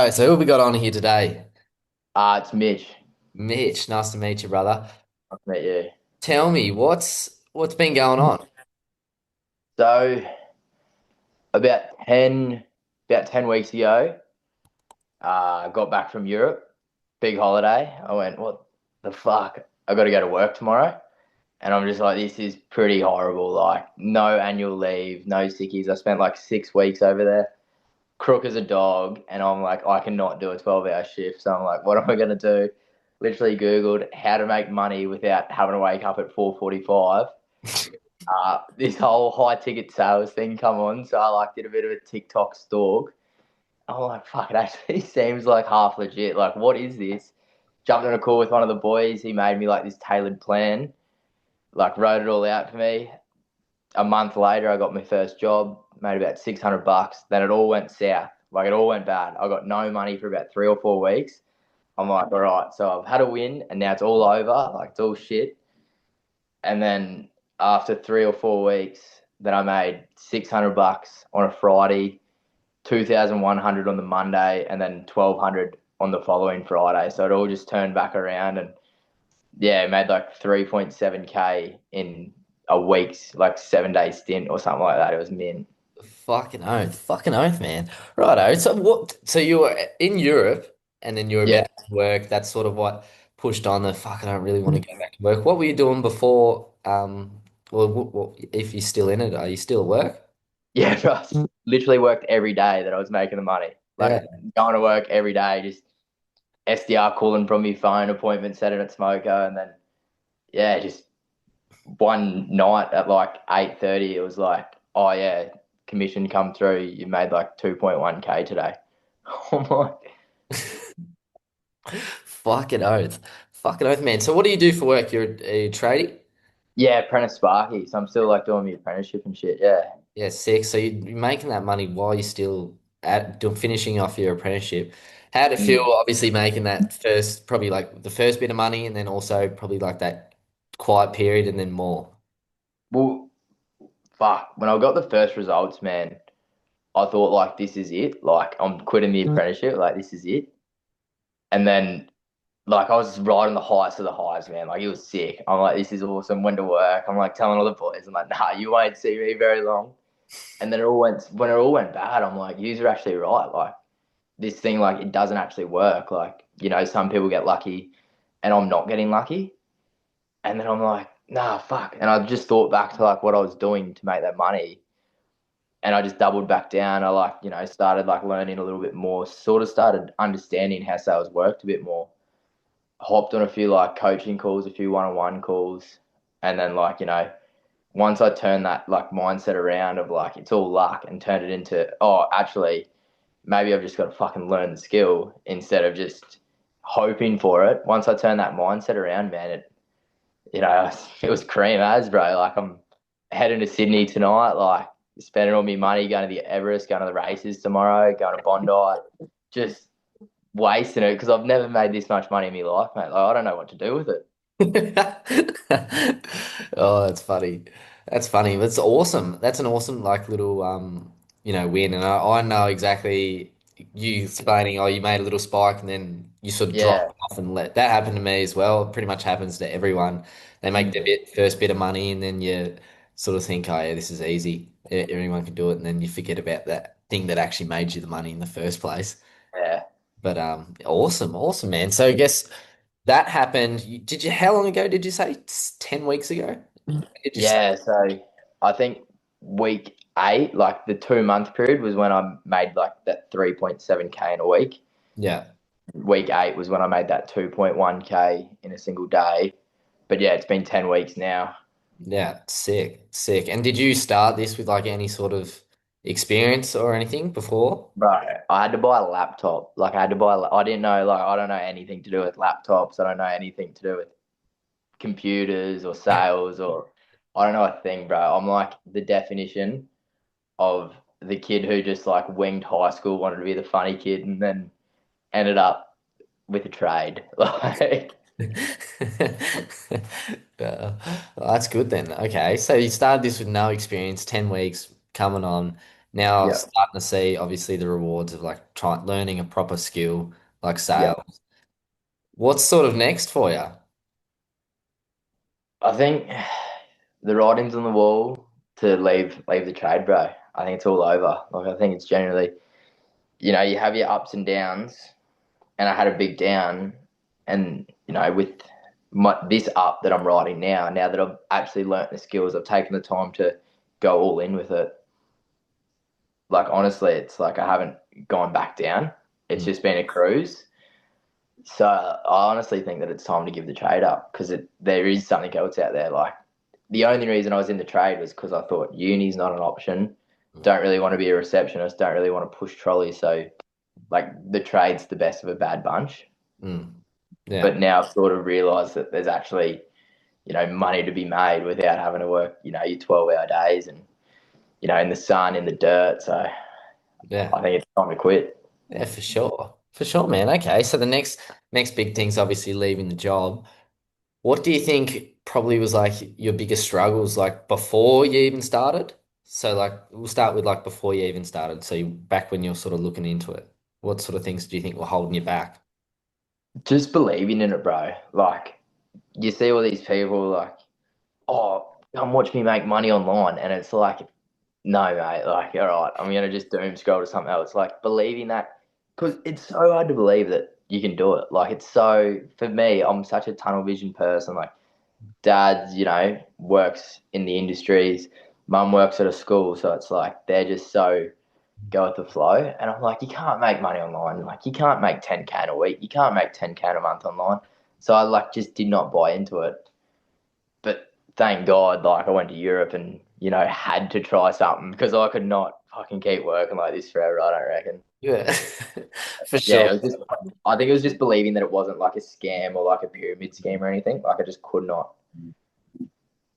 Righto, so who have we got on here today? It's Mitch. Mitch, nice to meet you, brother. Nice to meet you. Tell me, what's been going on? So about 10, about 10 weeks ago, I got back from Europe, big holiday. I went, what the fuck? I got to go to work tomorrow, and I'm just like, this is pretty horrible. Like, no annual leave, no sickies. I spent like 6 weeks over there, crook as a dog, and I'm like, I cannot do a 12-hour shift. So I'm like, what am I gonna do? Literally Googled how to make money without having to wake up at 4:45. This whole high ticket sales thing come on, so I like did a bit of a TikTok stalk. I'm like, fuck, it actually seems like half legit. Like, what is this? Jumped on a call with one of the boys. He made me like this tailored plan, like wrote it all out for me. A month later, I got my first job, made about $600. Then it all went south. Like, it all went bad. I got no money for about 3 or 4 weeks. I'm like, all right, so I've had a win, and now it's all over. Like, it's all shit. And then after 3 or 4 weeks, then I made $600 on a Friday, 2,100 on the Monday, and then 1,200 on the following Friday. So it all just turned back around, and yeah, made like 3.7K in a week's like 7 day stint or something like that. It was mint. Fucking oath, man. Righto, so what? So you were in Europe, and then you were Yeah, about to work. That's sort of what pushed on the fuck. I don't really want to go back to work. What were you doing before? Well, if you're still in it, are you still at work? yeah, bro. Literally worked every day that I was making the money. Like Yeah. going to work every day, just SDR calling from my phone, appointment setting at Smoko, and then yeah, just one night at like 8:30, it was like, oh yeah, commission come through. You made like 2.1K today. I'm like, Fucking oath, fucking oath, man. So what do you do for work? You're a tradie? yeah, apprentice Sparky. So I'm still like doing my apprenticeship and shit. Yeah. Yeah, sick. So you're making that money while you're still finishing off your apprenticeship. How did it feel, Mm. obviously making that first, probably like the first bit of money and then also probably like that quiet period and then more? Well, fuck. When I got the first results, man, I thought like this is it. Like I'm quitting the apprenticeship. Like this is it. And then like I was riding the highest of the highs, man. Like it was sick. I'm like, this is awesome. When to work? I'm like telling all the boys, I'm like, nah, you won't see me very long. And then it all went when it all went bad. I'm like, you're actually right. Like this thing, like it doesn't actually work. Like some people get lucky, and I'm not getting lucky. And then I'm like, nah, fuck. And I just thought back to like what I was doing to make that money, and I just doubled back down. I like started like learning a little bit more. Sort of started understanding how sales worked a bit more. Hopped on a few like coaching calls, a few one-on-one calls, and then like once I turned that like mindset around of like it's all luck and turned it into, oh, actually maybe I've just got to fucking learn the skill instead of just hoping for it. Once I turned that mindset around, man, it was cream as, bro. Like I'm heading to Sydney tonight, like spending all my money going to the Everest, going to the races tomorrow, going to Bondi, just wasting it because I've never made this much money in my life, mate. Like I don't know what to do with it. Oh, that's funny. That's funny. That's awesome. That's an awesome like little win. And I know exactly you explaining, oh, you made a little spike and then you sort of drop Yeah. off and let that happen to me as well. It pretty much happens to everyone. They make their Mm. first bit of money and then you sort of think, oh yeah, this is easy. Everyone can do it, and then you forget about that thing that actually made you the money in the first place. Yeah. But awesome, awesome, man. So I guess that happened. Did you? How long ago did you say? 10 weeks ago? Did you start? Yeah. So I think week 8, like the 2 month period, was when I made like that 3.7K in a week. Yeah, Week 8 was when I made that 2.1K in a single day. But yeah, it's been 10 weeks now. yeah, sick, sick. And did you start this with like any sort of experience or anything before? Bro, I had to buy a laptop. Like I had to buy. I didn't know. Like I don't know anything to do with laptops. I don't know anything to do with computers or sales or I don't know a thing, bro. I'm like the definition of the kid who just like winged high school, wanted to be the funny kid, and then ended up with a trade. Like, Well, that's good then. Okay, so you started this with no experience, 10 weeks coming on. Now Yeah, starting to see obviously the rewards of like learning a proper skill like yeah. sales. What's sort of next for you? I think the writing's on the wall to leave the trade, bro. I think it's all over. Like I think it's generally, you have your ups and downs, and I had a big down, and with this up that I'm writing now that I've actually learnt the skills, I've taken the time to go all in with it. Like honestly, it's like I haven't gone back down. It's Mm, just been a cruise. So I honestly think that it's time to give the trade up because there is something else out there. Like the only reason I was in the trade was because I thought uni's not an option. mm, Don't really want to be a receptionist. Don't really want to push trolleys. So like the trade's the best of a bad bunch. mm. Yeah, But now I've sort of realised that there's actually money to be made without having to work your 12-hour days and in the sun in the dirt. So yeah, I think it's time to quit. yeah, for sure, man. Okay, so the next big thing's obviously leaving the job. What do you think probably was like your biggest struggles like before you even started? So like we'll start with like before you even started. So back when you're sort of looking into it, what sort of things do you think were holding you back? Just believing in it, bro. Like you see all these people like, oh, come watch me make money online, and it's like, no, mate. Like, all right, I'm gonna just doom scroll to something else. Like believing that, because it's so hard to believe that you can do it. Like it's so for me, I'm such a tunnel vision person. Like dad's, works in the industries. Mum works at a school, so it's like they're just so go with the flow. And I'm like, you can't make money online. Like you can't make 10K in a week. You can't make 10K in a month online. So I like just did not buy into it. But thank God, like I went to Europe and had to try something because I could not fucking keep working like this forever. I don't reckon. Yeah, for Yeah, sure. it was just. I think it was just believing that it wasn't like a scam or like a pyramid scheme or anything. Like I just could not.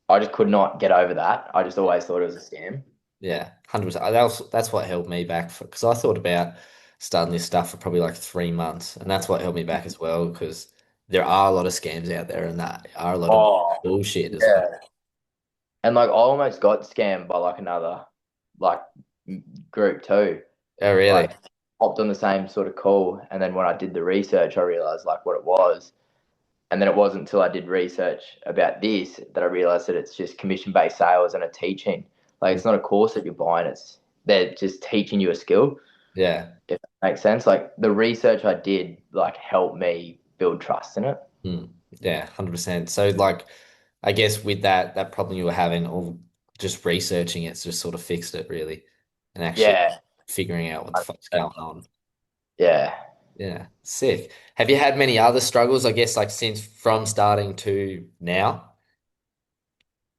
I just could not get over that. I just always thought it was a scam. Yeah, 100%. That's what held me back because I thought about starting this stuff for probably like 3 months, and that's what held me back as well because there are a lot of scams out there, and that are a lot of Oh, bullshit as well. yeah. And like I almost got scammed by like another like group too. Oh, really? Like hopped on the same sort of call, and then when I did the research, I realized like what it was. And then it wasn't until I did research about this that I realized that it's just commission based sales and a teaching. Like it's not a course that you're buying; it's they're just teaching you a skill. Yeah. If that makes sense. Like the research I did, like helped me build trust in it. Mm. Yeah, 100%. So like I guess with that problem you were having or just researching it's just sort of fixed it really and actually Yeah, figuring out what the fuck's going on. yeah. Yeah, sick. Have you had many other struggles, I guess, like since from starting to now?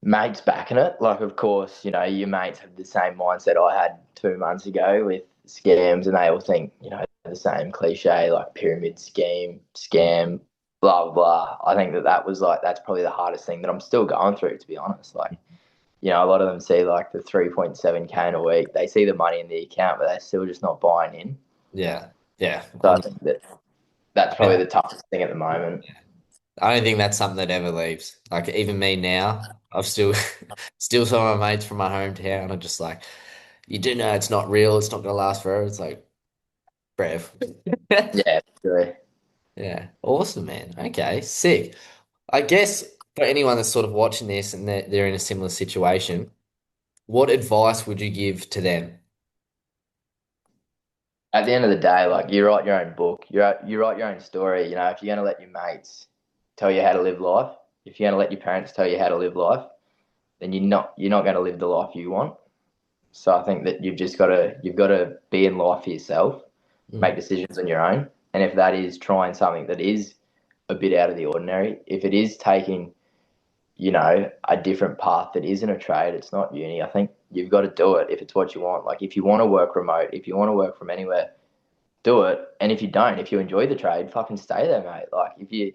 Mates backing it. Like, of course, your mates have the same mindset I had 2 months ago with scams, and they all think, the same cliche, like pyramid scheme, Mm. scam, blah, blah, blah. I think that was like, that's probably the hardest thing that I'm still going through, to be honest. Like, a lot of them see like the 3.7K in a week. They see the money in the account, but they're still just not buying in. Yeah. Yeah. So I think that that's probably Yeah. the toughest thing at the moment. I don't think that's something that ever leaves. Like even me now, I've still still some of my mates from my hometown are just like, you do know it's not real, it's not gonna last forever. It's like, brev. Yeah, true. Yeah, awesome, man. Okay, sick. I guess for anyone that's sort of watching this and they're in a similar situation, what advice would you give to them? At the end of the day, like you write your own book, you write your own story. If you're gonna let your mates tell you how to live life, if you're gonna let your parents tell you how to live life, then you're not gonna live the life you want. So I think that you've got to be in life for yourself, make Mm, decisions on your own, and if that is trying something that is a bit out of the ordinary, if it is taking a different path that isn't a trade, it's not uni. I think you've got to do it if it's what you want. Like if you want to work remote, if you want to work from anywhere, do it. And if you don't, if you enjoy the trade, fucking stay there, mate. Like if you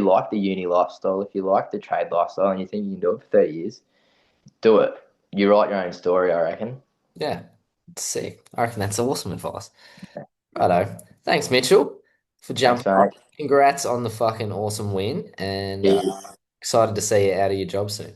like the uni lifestyle, if you like the trade lifestyle and you think you can do it for 30 years, do it. You write your own story, I reckon. yeah, sick. I reckon that's awesome advice. Righto. Thanks, Mitchell, for Thanks, jumping on. mate. Congrats on the fucking awesome win and Cheers. excited to see you out of your job soon.